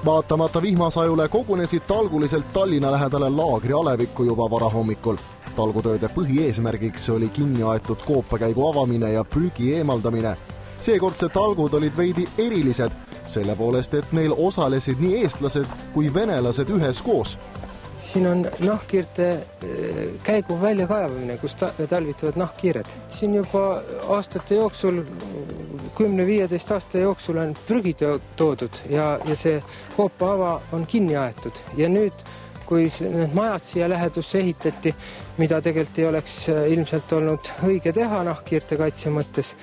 Vaatamata vihmasajule kogunesid talguliselt Tallinna lähedale laagri alevikku juba varahommikul. Talgutööde põhieesmärgiks oli kinni aetud koopakäigu avamine ja prügi eemaldamine. Seekordsed talgud olid veidi erilised, selle poolest, et neil osalesid nii eestlased kui venelased üheskoos. Siin on nahkhiirte käigu väljakaevamine, kus talvitavad nahkhiired. Siin juba aastate jooksul, 10-15 aasta jooksul on prügi toodud ja see koopaava on kinni aetud. Ja nüüd, kui need majad siia lähedusse ehitati, mida tegelikult ei oleks ilmselt olnud õige teha nahkhiirte kaitse mõttes,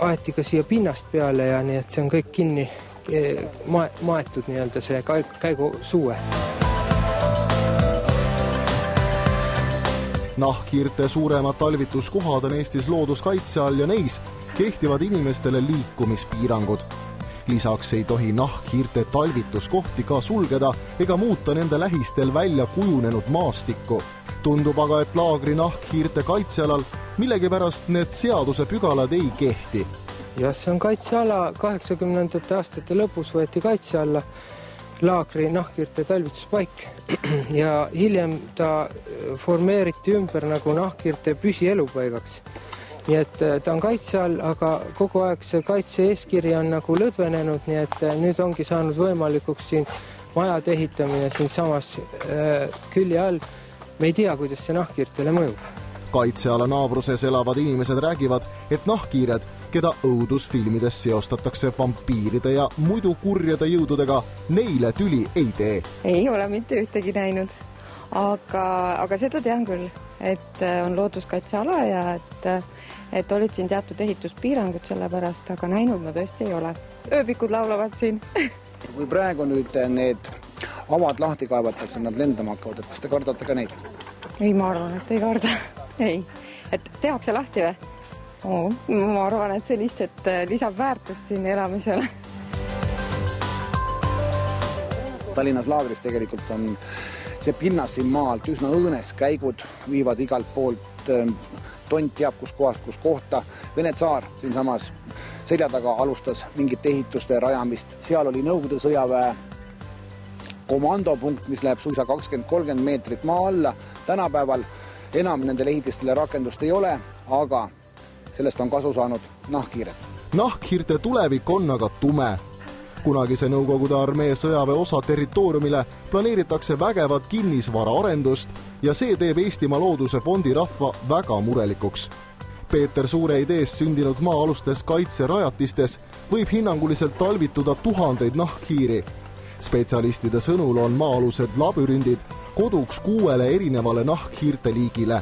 aeti ka siia pinnast peale ja nii, et see on kõik kinni maetud nii-öelda see käigu suue. Nahkhiirte suuremad talvituskohad on Eestis looduskaitse all ja neis kehtivad inimestele liikumispiirangud. Lisaks ei tohi nahkhiirte talvituskohti ka sulgeda ega muuta nende lähistel välja kujunenud maastikku. Tundub aga, et laagri nahkhiirte kaitsealal millegipärast need seaduse pügalad ei kehti. Ja see on kaitseala, 80. aastate lõpus võeti kaitse alla laagri nahkhiirte talvituspaik ja hiljem ta formeeriti ümber nagu nahkhiirte püsielupaigaks. Nii et ta on kaitse all, aga kogu aeg see kaitse eeskiri on nagu lõdvenenud, nii et nüüd ongi saanud võimalikuks siin majade ehitamine siin samas külje all. Me ei tea, kuidas see nahkhiirtele mõjub. Kaitseala naabruses elavad inimesed räägivad, et nahkhiired, keda õudusfilmides seostatakse vampiiride ja muidu kurjade jõududega, neile tüli ei tee. Ei ole mitte ühtegi näinud, aga seda tean küll, et on looduskaitseala ja et olid siin teatud ehituspiirangud selle pärast, aga näinud ma tõesti ei ole. Ööbikud laulavad siin. Kui praegu nüüd need avad lahti kaevatakse, nad lendama hakkavad, et kas te kardate ka neid? Ei, ma arvan, et ei karda. Ei, et tehakse lahti või? Ma arvan, et see lihtsalt lisab väärtust siin elamisele. Tallinnas laagris tegelikult on see pinnas siin maalt üsna õõnes, käigud viivad igalt poolt tont teab kus kohta. Vene tsaar siin samas selja taga alustas mingit ehituste rajamist. Seal oli Nõukogude sõjaväe komandopunkt, mis läheb suisa 20-30 meetrit maa alla. Tänapäeval enam nendele ehitistele rakendust ei ole, aga sellest on kasu saanud nahkhiired. Nahkhiirte tulevik on aga tume. Kunagise Nõukogude armee sõjaväe osa territooriumile planeeritakse vägevat kinnisvara arendust ja see teeb Eestimaa Looduse Fondi rahva väga murelikuks. Peeter Suure idees sündinud maa-alustes kaitserajatistes võib hinnanguliselt talvituda tuhandeid nahkhiiri. Spetsialistide sõnul on maa-alused labürindid koduks 6 erinevale nahkhiirte liigile.